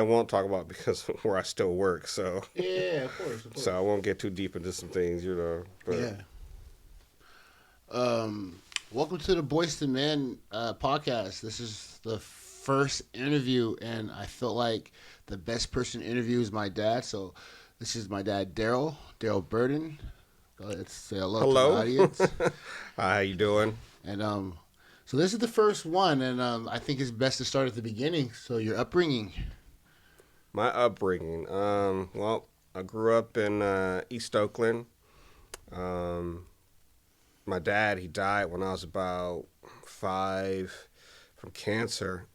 I won't talk about because where I still work, Yeah, of course, of so I course. won't get too deep into some things, But Yeah. Um, Welcome to the Boys to Men podcast. This is the first interview, and I felt like the best person to interview is my dad. So this is my dad, Darrell Burton. Let's say hello to the hello, audience. how you doing? And so this is the first one, and I think it's best to start at the beginning. So your upbringing. My upbringing. Well, I grew up in East Oakland. Um, my dad, he died when I was about 5 from cancer,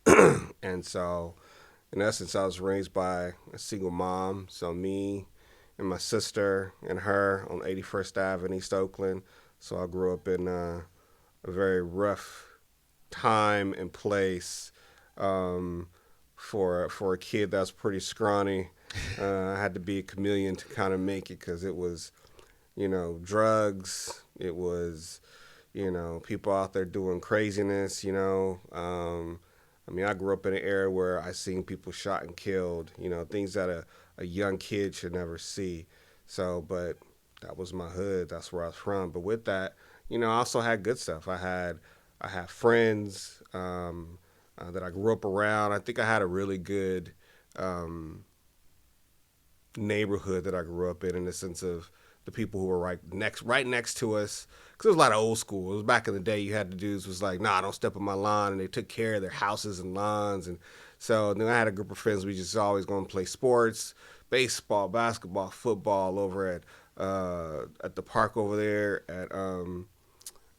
and so in essence, I was raised by a single mom. So me and my sister and her on 81st Ave in East Oakland. So I grew up in a very rough time and place for a kid that's pretty scrawny. I had to be a chameleon to kind of make it because it was drugs. It was people out there doing craziness. I mean, I grew up in an era where I seen people shot and killed. Things that a young kid should never see. So, but that was my hood. That's where I was from. But with that, I also had good stuff. I had friends that I grew up around. I think I had a really good um, neighborhood that I grew up in the sense of the people who were right next to us. Because there was a lot of old school. It was back in the day. You had the dudes was like, nah, don't step on my lawn, and they took care of their houses and lawns. And so then I had a group of friends. We just always going to play sports, baseball, basketball, football over at the park over there at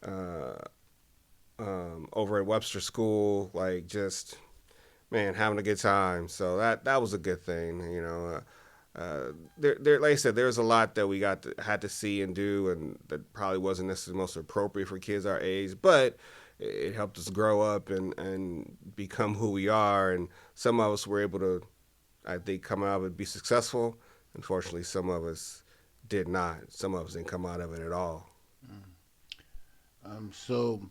uh, over at Webster School. Like just man, having a good time. So that was a good thing. Like I said, there's a lot that we had to see and do, and that probably wasn't necessarily most appropriate for kids our age, but it helped us grow up and become who we are. And some of us were able to, I think, come out of it and be successful. Unfortunately, some of us did not. Some of us didn't come out of it at all. So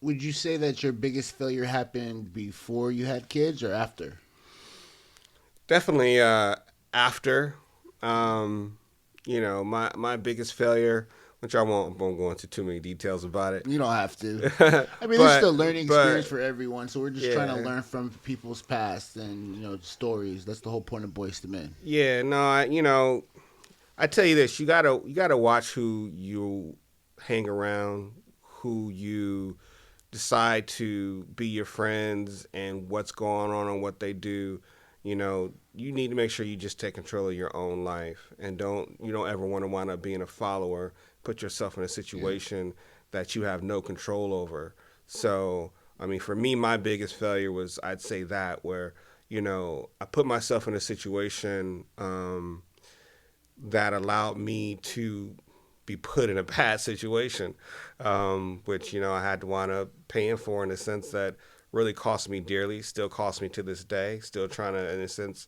would you say that your biggest failure happened before you had kids or after? Definitely after. Um, my biggest failure, which I won't go into too many details about it, You don't have to. I mean, this is but a learning experience but for everyone, so we're just trying to yeah, learn from people's past and stories. That's the whole point of Boys to Men. yeah. No, I tell you this: you gotta watch who you hang around, who you decide to be your friends, and what's going on and what they do. You need to make sure you just take control of your own life, and you don't ever want to wind up being a follower. Put yourself in a Yeah. situation that you have no control over. So, I mean, for me, my biggest failure was I'd say that where I put myself in a situation that allowed me to be put in a bad situation, which I had to wind up paying for in a sense that really cost me dearly, still cost me to this day, still trying to, in a sense,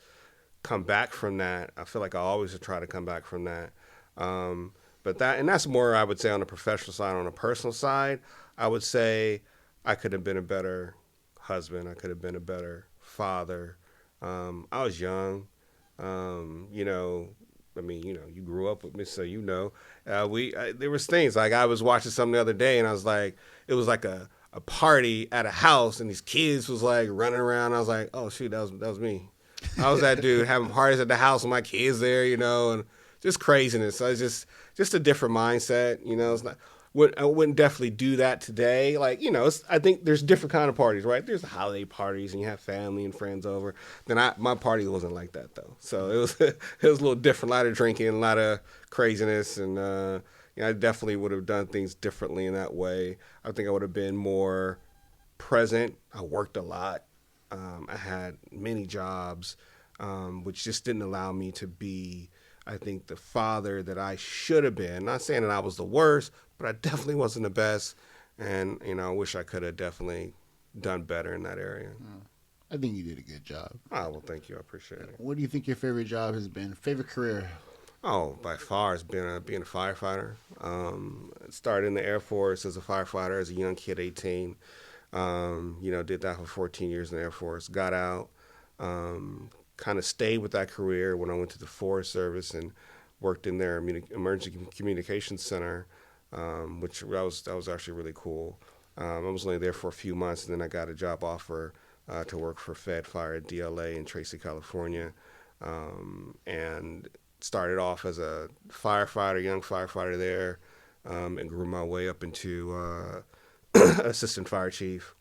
come back from that. I feel like I always try to come back from that. Um, but that's more, I would say, on the professional side. On the personal side, I would say I could have been a better husband. I could have been a better father. I was young. Um, you know, I mean, you grew up with me, so there was things like I was watching something the other day, and I was like, it was like a party at a house, and these kids was like running around. I was like, oh shoot, that was me. I was that dude having parties at the house with my kids there, and just craziness. So it's just a different mindset. It's not. I wouldn't definitely do that today. Like I think there's different kind of parties, right? There's the holiday parties, and you have family and friends over. Then my party wasn't like that though. So it was it was a little different. A lot of drinking, a lot of craziness, and I definitely would have done things differently in that way. I think I would have been more present. I worked a lot. I had many jobs, which just didn't allow me to be, I think, the father that I should have been. Not saying that I was the worst, but I definitely wasn't the best. And, I wish I could have definitely done better in that area. I think you did a good job. Oh, well, thank you. I appreciate it. What do you think your favorite job has been? Favorite career? Oh, by far, it's been being a firefighter. Started in the Air Force as a firefighter as a young kid, 18. Did that for 14 years in the Air Force. Got out. kind of stayed with that career when I went to the Forest Service and worked in their emergency communications center, which that was actually really cool. I was only there for a few months, and then I got a job offer to work for Fed Fire at DLA in Tracy, California, and started off as a firefighter, young firefighter there, and grew my way up into assistant fire chief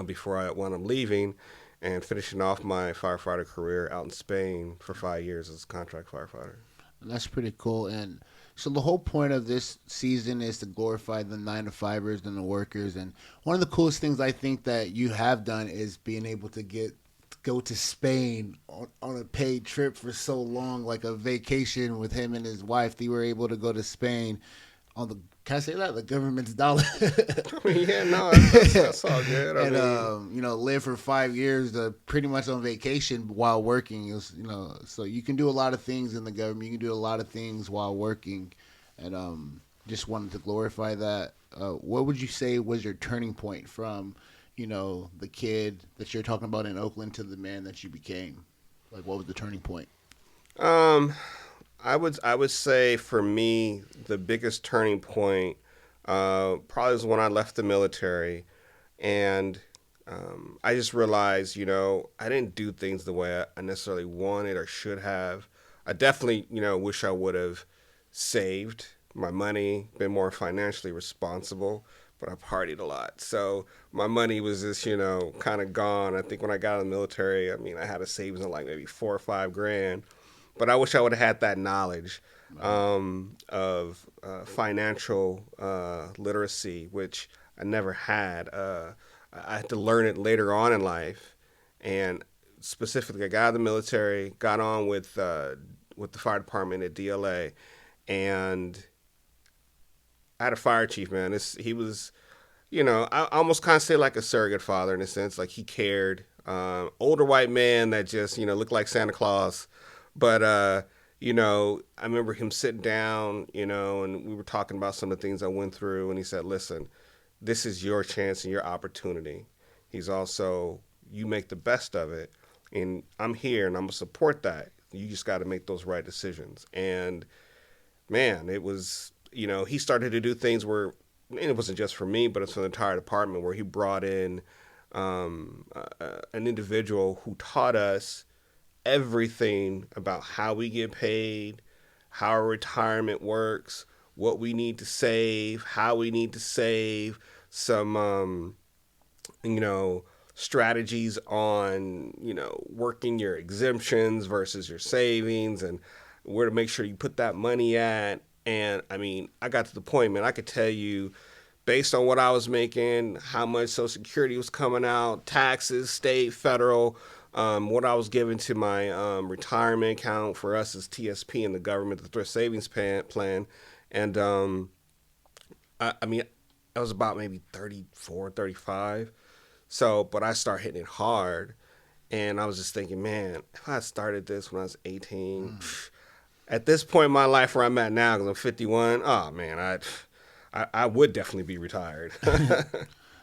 before I wound up leaving and finishing off my firefighter career out in Spain for 5 years as a contract firefighter. And that's pretty cool. And so the whole point of this season is to glorify the 9 to 5ers and the workers. And one of the coolest things I think that you have done is being able to go to Spain on a paid trip for so long, like a vacation with him and his wife. They were able to go to Spain on the, can I say that, the government's dollar? I mean, yeah, no, that's all good. And live for 5 years pretty much on vacation while working. It was, so you can do a lot of things in the government. You can do a lot of things while working, and just wanted to glorify that. What would you say was your turning point from, the kid that you're talking about in Oakland to the man that you became? Like, what was the turning point? Um, I would say for me the biggest turning point probably was when I left the military, and I just realized, I didn't do things the way I necessarily wanted or should have. I definitely, wish I would have saved my money, been more financially responsible, but I partied a lot. So my money was just, kind of gone. I think when I got out of the military, I mean, I had a savings of like maybe 4 or 5 grand, but I wish I would have had that knowledge of financial literacy, which I never had. I had to learn it later on in life, and specifically, I got out of the military, got on with the fire department at DLA, and I had a fire chief, man. He was, I almost kind of say like a surrogate father in a sense. Like he cared. Older white man that just, looked like Santa Claus. But, I remember him sitting down, and we were talking about some of the things I went through. And he said, listen, this is your chance and your opportunity. He's also, you make the best of it. And I'm here and I'm going to support that. You just got to make those right decisions. And man, it was, he started to do things where, and it wasn't just for me, but it's for the entire department, where he brought in an individual who taught us everything about how we get paid, how our retirement works, what we need to save, how we need to save, some, strategies on, working your exemptions versus your savings and where to make sure you put that money at. And I mean, I got to the point, man, I could tell you based on what I was making, how much Social Security was coming out, taxes, state, federal, what I was giving to my retirement account. For us as TSP in the government, the Thrift Savings Plan. And I mean, I was about maybe 34, 35. So, but I started hitting it hard. And I was just thinking, man, if I had started this when I was 18, at this point in my life where I'm at now, because I'm 51, oh man, I would definitely be retired.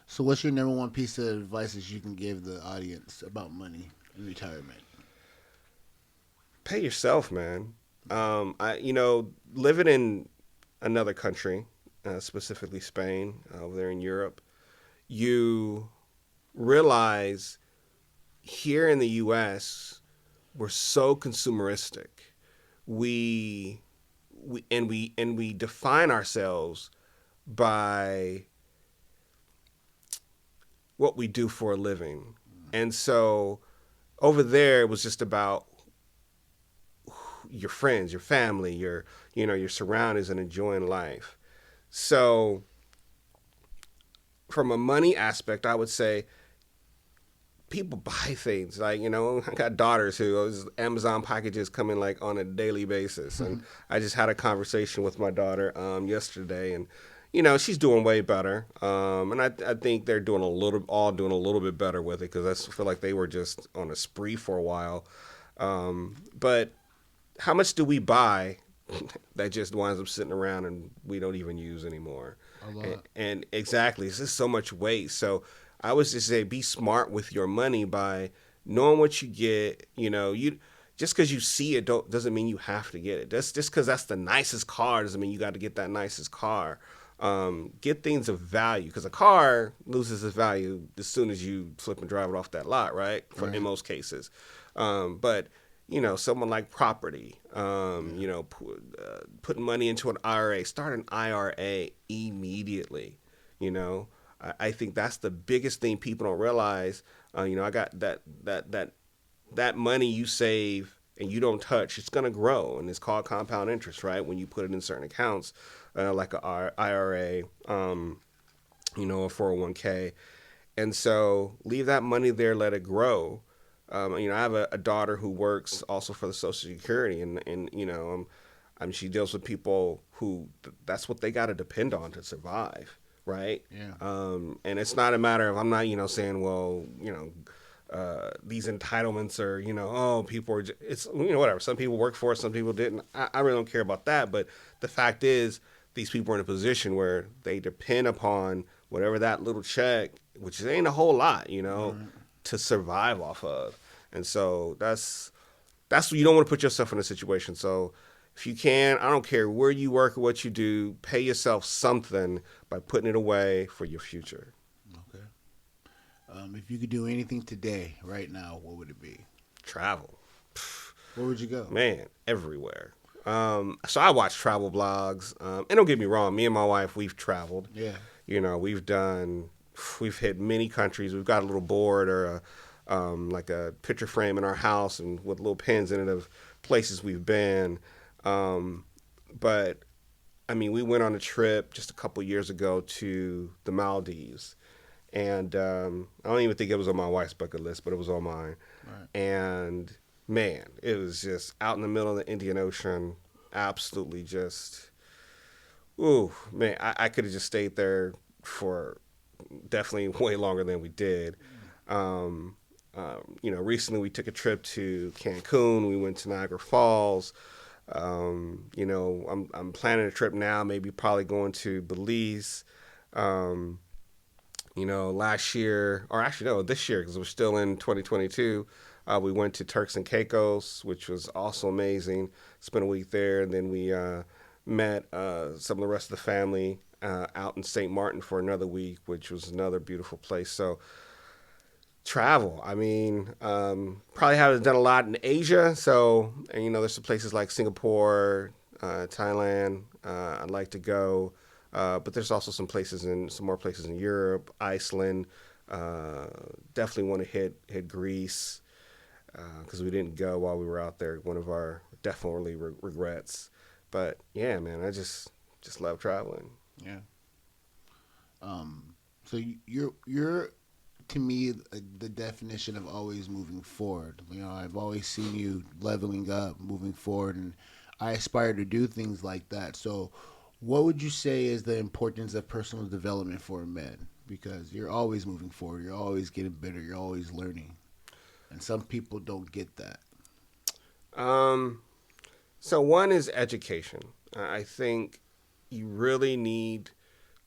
So, what's your number one piece of advice that you can give the audience about money and retirement? Pay yourself, man. Living in another country, specifically Spain, over there in Europe, you realize here in the U.S. we're so consumeristic. We define ourselves by what we do for a living. And so over there it was just about your friends, your family, your surroundings and enjoying life. So from a money aspect, I would say people buy things like, I got daughters who Amazon packages come in like on a daily basis. And I just had a conversation with my daughter yesterday, and she's doing way better. And I think they're doing all doing a little bit better with it, because I feel like they were just on a spree for a while. But how much do we buy that just winds up sitting around and we don't even use anymore? And exactly, it's just so much waste. So I was just say, be smart with your money by knowing what you get, you just because you see it doesn't mean you have to get it. That's just because that's the nicest car doesn't mean you got to get that nicest car. Get things of value because a car loses its value as soon as you flip and drive it off that lot, right? In most cases, but someone like property, putting money into an IRA, start an IRA immediately. I think that's the biggest thing people don't realize. I got that money you save and you don't touch, it's going to grow, and it's called compound interest, right? When you put it in certain accounts, like a IRA, a 401k, and so leave that money there, let it grow. I have a daughter who works also for the Social Security, and she deals with people who that's what they got to depend on to survive, right? Yeah. And it's not a matter of I'm not saying well these entitlements are people are it's whatever. Some people work for it, some people didn't. I really don't care about that. But the fact is, these people are in a position where they depend upon whatever that little check, which ain't a whole lot, to survive off of. And so that's you don't want to put yourself in a situation. So if you can, I don't care where you work or what you do, pay yourself something by putting it away for your future. Okay. If you could do anything today, right now, what would it be? Travel. Where would you go? Man, everywhere. So I watch travel blogs. And don't get me wrong, me and my wife, we've traveled. Yeah. We've hit many countries. We've got a little board or like a picture frame in our house and with little pins in it of places we've been. But I mean, we went on a trip just a couple years ago to the Maldives. And I don't even think it was on my wife's bucket list, but it was on mine. Right. And man, it was just out in the middle of the Indian Ocean. Absolutely just, ooh, man, I could have just stayed there for definitely way longer than we did. Recently we took a trip to Cancun. We went to Niagara Falls. I'm planning a trip now, maybe probably going to Belize. Last year, or actually no, this year, because we're still in 2022, we went to Turks and Caicos, which was also amazing. Spent a week there, and then we met some of the rest of the family out in St. Martin for another week, which was another beautiful place. So travel, I mean, probably haven't done a lot in Asia. So, there's some places like Singapore, Thailand, I'd like to go. But there's also some more places in Europe, Iceland. Definitely want to hit Greece because we didn't go while we were out there. One of our definitely regrets. But yeah, man, I just love traveling. Yeah. So you're to me the definition of always moving forward. I've always seen you leveling up, moving forward, and I aspire to do things like that. So what would you say is the importance of personal development for a man? Because you're always moving forward, you're always getting better, you're always learning, and some people don't get that. So one is education. I think you really need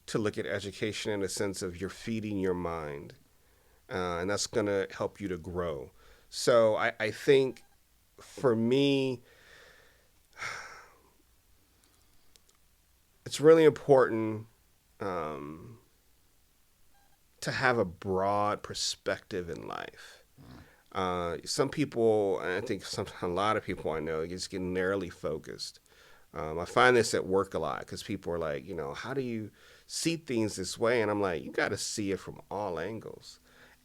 to look at education in the sense of you're feeding your mind, and that's going to help you to grow. So I think for me, it's really important to have a broad perspective in life. Some people, and I think a lot of people I know, just get narrowly focused. I find this at work a lot because people are like, how do you see things this way? And I'm like, you got to see it from all angles.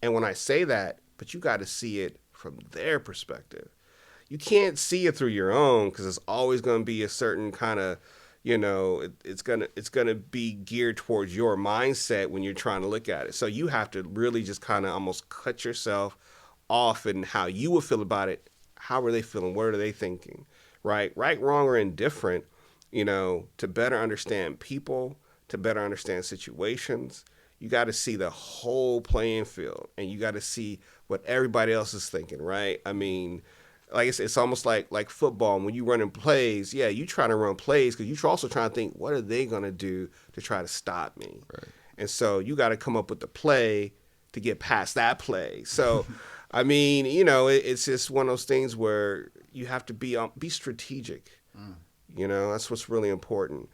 And when I say that, but you got to see it from their perspective. You can't see it through your own because it's always going to be a certain kind of, it's gonna be geared towards your mindset when you're trying to look at it. So you have to really just kind of almost cut yourself off and how you would feel about it. How are they feeling? What are they thinking? Right, wrong, or indifferent. To better understand people, to better understand situations, you got to see the whole playing field, and you got to see what everybody else is thinking. Right? I mean, like it's almost like football. When you running plays, yeah, you trying to run plays because you're also trying to think, what are they gonna do to try to stop me? Right. And so you got to come up with the play to get past that play. So I mean, it's just one of those things where you have to be strategic. Mm. That's what's really important.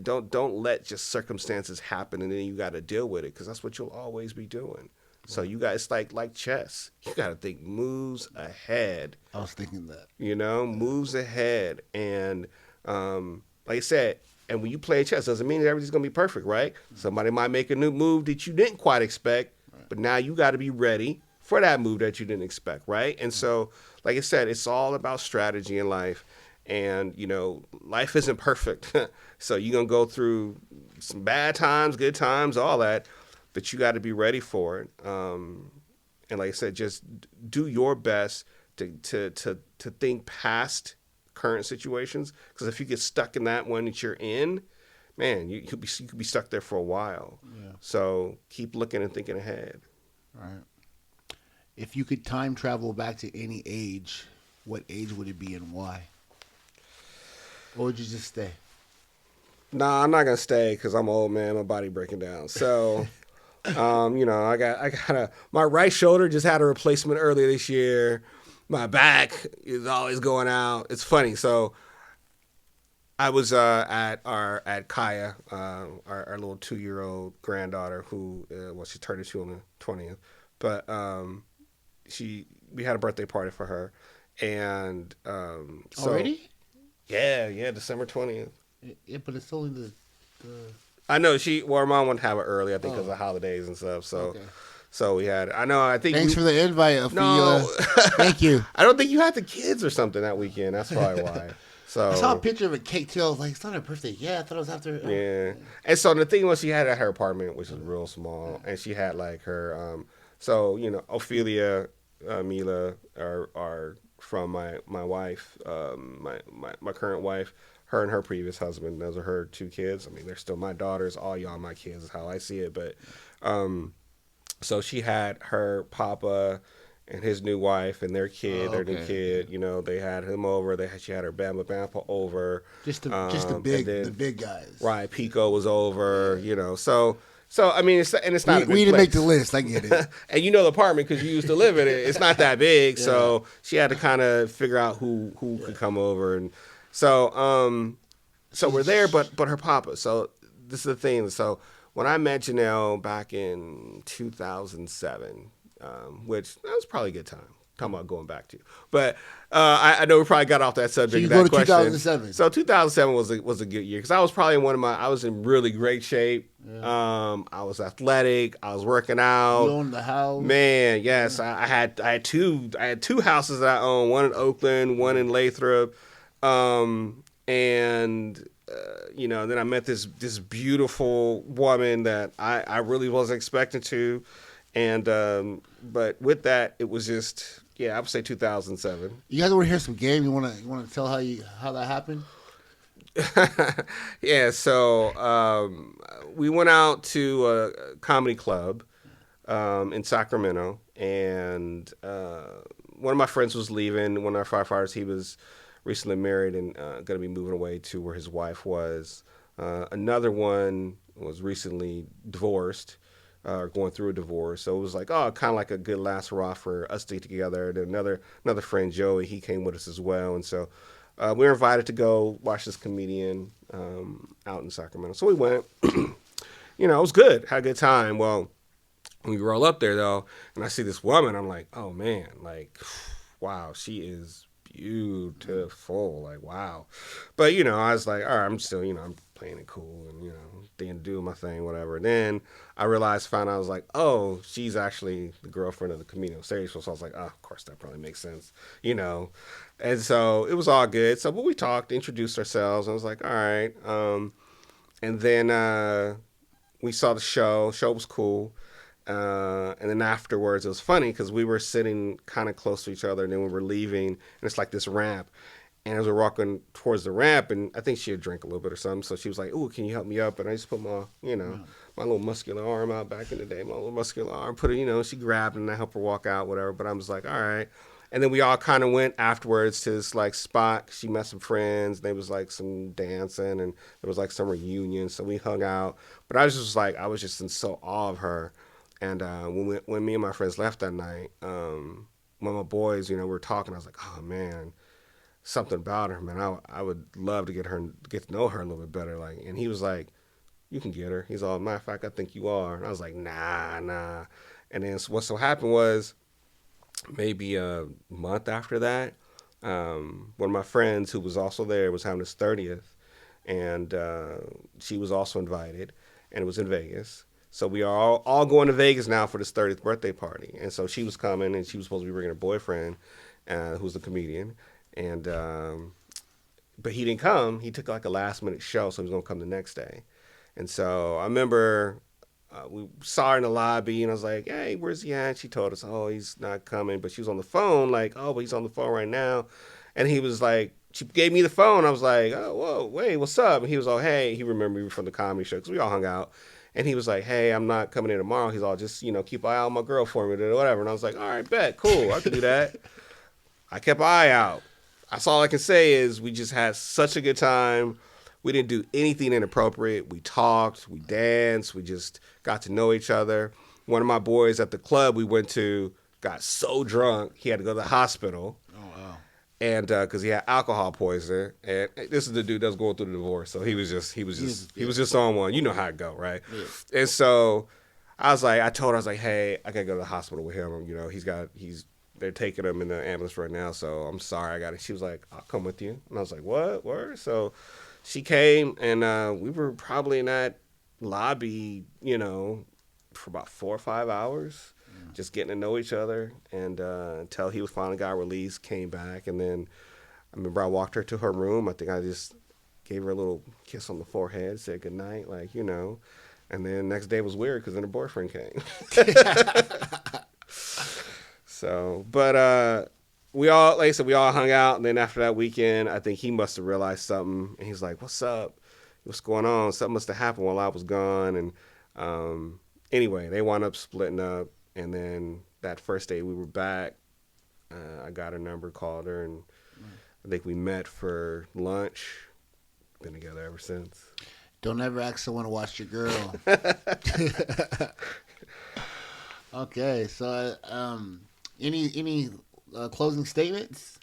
Don't let just circumstances happen and then you got to deal with it because that's what you'll always be doing. So you got it's like chess. You got to think moves ahead. I was thinking that. Moves ahead, and like I said, and when you play chess, doesn't mean that everything's gonna be perfect, right? Somebody might make a new move that you didn't quite expect, but now you got to be ready for that move that you didn't expect, right? And so, like I said, it's all about strategy in life. And, life isn't perfect. So you're going to go through some bad times, good times, all that. But you got to be ready for it. And like I said, just do your best to think past current situations. Because if you get stuck in that one that you're in, man, you could be stuck there for a while. Yeah. So keep looking and thinking ahead. Right. If you could time travel back to any age, what age would it be and why? Or would you just stay? Nah, I'm not gonna stay because I'm an old man. My body breaking down. So, I got my right shoulder just had a replacement earlier this year. My back is always going out. It's funny. So, I was at Kaya, our little 2-year-old granddaughter who she turned 2 on the 20th, but we had a birthday party for her, and so. Already? Yeah, December 20th. Yeah, but it's only the I know her mom wanted to have it early, I think, because of holidays and stuff. So, okay. so we had. I think. Thanks for the invite, Ophelia. No, thank you. I don't think you had the kids or something that weekend. That's probably why. So I saw a picture of a cake too. I was like, it's not her birthday. Yeah, I thought it was after. Yeah, and so the thing was, she had at her apartment, which is real small, and she had like her. Ophelia, Mila are from my wife, my current wife, her and her previous husband. Those are her 2 kids. I mean, they're still my daughters. All y'all my kids is how I see it. But so she had her papa and his new wife and their kid, their new kid. They had him over. She had her Bama over. Just the big guys. Right, Pico was over. So I mean, it's not a big we didn't place. make the list. I get it. And the apartment because you used to live in it. It's not that big, so she had to kind of figure out who could come over, and so we're there. But her papa. So this is the thing. So when I met Janelle back in 2007, which that was probably a good time. Talking about going back to, but I know we probably got off that subject. So you that go to question. 2007. So 2007 was a good year because I was probably I was in really great shape. Yeah. I was athletic. I was working out. You owned the house. Man, yes, yeah. I had two houses that I owned. One in Oakland, one in Lathrop, and then I met this beautiful woman that I really wasn't expecting to, and but with that it was just. Yeah, I would say 2007. You guys want to hear some game? You want to tell how that happened? Yeah, so we went out to a comedy club in Sacramento, and one of my friends was leaving. One of our firefighters, he was recently married and going to be moving away to where his wife was. Another one was recently divorced. Going through a divorce, so it was like, kind of like a good last hurrah for us to get together. And another friend, Joey, he came with us as well, and so we were invited to go watch this comedian out in Sacramento. So we went. It was good. Had a good time. Well, when we roll up there though, and I see this woman, I'm like, oh man, like, wow, she is beautiful. Like, wow. But I was like, all right, I'm still, I'm playing it cool and doing my thing, whatever. And then I found out I was like, oh, she's actually the girlfriend of the comedian stage. So I was like, oh, of course that probably makes sense, And so it was all good. So but we talked, introduced ourselves. I was like, all right. And then we saw the show. Show was cool. And then afterwards, it was funny because we were sitting kind of close to each other, and then we were leaving, and it's like this ramp. And as we're walking towards the ramp, and I think she had drank a little bit or something, so she was like, "Ooh, can you help me up?" And I just put my, my little muscular arm out back in the day, my little muscular arm, put it, she grabbed and I helped her walk out, whatever. But I was like, all right. And then we all kind of went afterwards to this like spot. She met some friends. There was like some dancing, and there was like some reunion. So we hung out. But I was just in so awe of her. And when me and my friends left that night, one of my boys, we were talking. I was like, oh man, something about her, man. I would love to get to know her a little bit better. Like, and he was like, you can get her. He's all, matter of fact, I think you are. And I was like, nah, nah. And then what so happened was maybe a month after that, one of my friends who was also there was having his 30th, and she was also invited, and it was in Vegas. So we are all going to Vegas now for this 30th birthday party. And so she was coming, and she was supposed to be bringing her boyfriend, who's a comedian. And but he didn't come. He took like a last minute show, so he was gonna come the next day. And so I remember we saw her in the lobby, and I was like, "Hey, where's he at?" She told us, "Oh, he's not coming," but she was on the phone, like, "Oh, but he's on the phone right now." And he was like, she gave me the phone. I was like, "Oh, whoa, wait, what's up?" And he was all, "Hey," he remembered me from the comedy show because we all hung out. And he was like, "Hey, I'm not coming in tomorrow." He's all, "Just keep an eye on my girl for me or whatever." And I was like, "All right, bet, cool, I can do that." I kept an eye out. That's all I can say is we just had such a good time. We didn't do anything inappropriate. We talked, we danced, we just got to know each other. One of my boys at the club we went to got so drunk he had to go to the hospital, Oh wow. and because he had alcohol poisoning. And this is the dude that was going through the divorce, so he was just on one. You know how it go, right? Yeah. And so I told her, I was like, hey, I gotta go to the hospital with him. They're taking him in the ambulance right now, so I'm sorry, I got it. She was like, I'll come with you, and I was like, what, word? So she came, and we were probably in that lobby, for about 4 or 5 hours, just getting to know each other, and until he was finally got released, came back, and then I remember I walked her to her room. I think I just gave her a little kiss on the forehead, said goodnight, and then next day was weird because then her boyfriend came. So, but we all, like I said, we all hung out, and then after that weekend, I think he must have realized something, and he's like, "What's up? What's going on?" Something must have happened while I was gone, and anyway, they wound up splitting up, and then that first day we were back, I got her number, called her, and I think we met for lunch. Been together ever since. Don't ever ask someone to watch your girl. Okay, so any closing statements?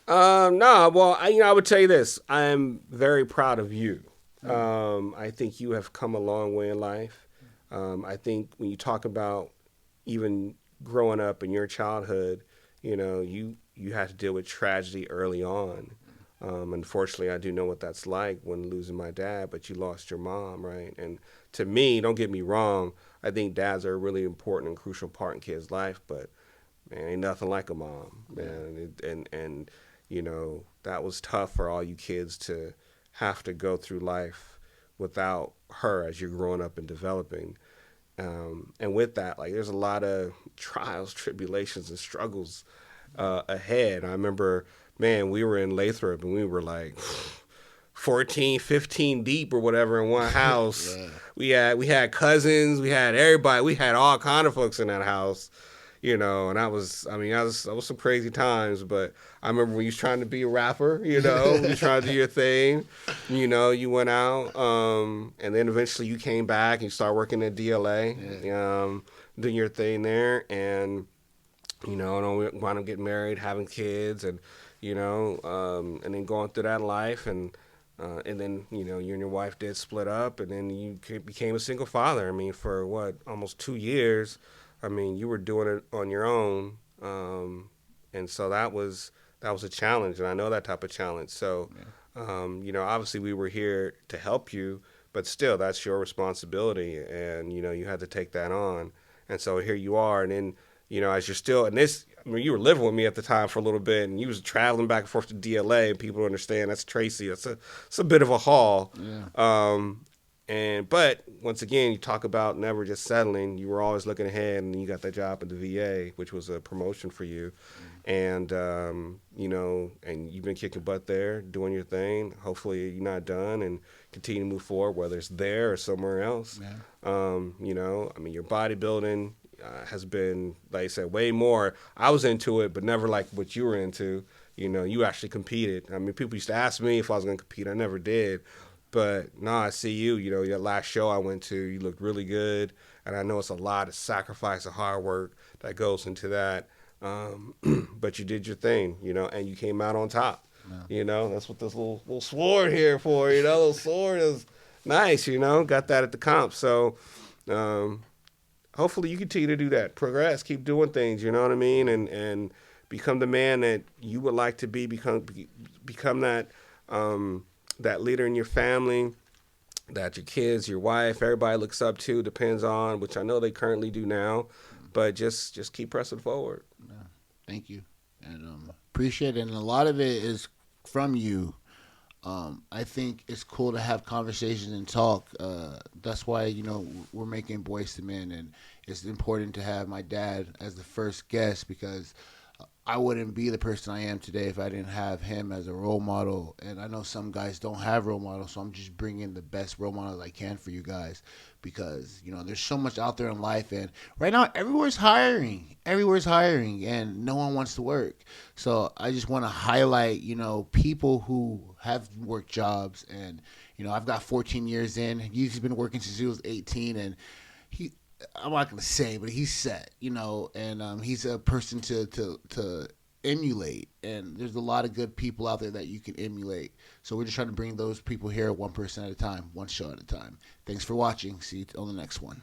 No, well, I would tell you this. I am very proud of you. I think you have come a long way in life. I think when you talk about even growing up in your childhood, you had to deal with tragedy early on. Unfortunately, I do know what that's like when losing my dad, but you lost your mom, right? And to me, don't get me wrong, I think dads are a really important and crucial part in kids' life, but man, ain't nothing like a mom, man. And that was tough for all you kids to have to go through life without her as you're growing up and developing. And with that, like, there's a lot of trials, tribulations, and struggles ahead. I remember, man, we were in Lathrop and we were like 14, 15 deep or whatever in one house. Yeah. We had cousins, we had everybody, we had all kind of folks in that house, and that was some crazy times. But I remember when you was trying to be a rapper, you was trying to do your thing, you went out, and then eventually you came back and you started working at DLA, doing your thing there, and and then we wound up getting married, having kids, and and then going through that life, and then you and your wife did split up, and then you became a single father. I mean, for what, almost 2 years. I mean, you were doing it on your own, and so that was a challenge, and I know that type of challenge. So, obviously we were here to help you, but still, that's your responsibility, and you had to take that on. And so here you are, and then as you're still in this. I mean, you were living with me at the time for a little bit, and you was traveling back and forth to DLA, and people understand that's Tracy. It's a bit of a haul. Yeah. But once again, you talk about never just settling. You were always looking ahead, and you got that job at the VA, which was a promotion for you. And and you've been kicking butt there, doing your thing. Hopefully, you're not done, and continue to move forward, whether it's there or somewhere else. Yeah. I mean, your bodybuilding has been, like I said, way more. I was into it, but never like what you were into. You actually competed. I mean, people used to ask me if I was going to compete. I never did. But no, I see you. You know, your last show I went to, you looked really good, and I know it's a lot of sacrifice and hard work that goes into that. Um, but you did your thing, you know, and you came out on top. No. You know, that's what this little sword here for. You know, little sword is nice. You know, got that at the comp. So um, hopefully you continue to do that, progress, keep doing things. You know what I mean, and become the man that you would like to be. Become that that leader in your family that your kids, your wife, everybody looks up to, depends on, which I know they currently do now, but just keep pressing forward. No. Thank you, and appreciate it. And a lot of it is from you. I think it's cool to have conversations and talk. That's why we're making Boys to Men, and it's important to have my dad as the first guest because I wouldn't be the person I am today if I didn't have him as a role model. And I know some guys don't have role models, so I'm just bringing the best role models I can for you guys because there's so much out there in life, and right now everywhere's hiring, and no one wants to work. So I just want to highlight people who have worked jobs, and I've got 14 years in. He's been working since he was 18, and he I'm not gonna say, but he's set, and he's a person to emulate. And there's a lot of good people out there that you can emulate. So we're just trying to bring those people here, one person at a time, one show at a time. Thanks for watching. See you on the next one.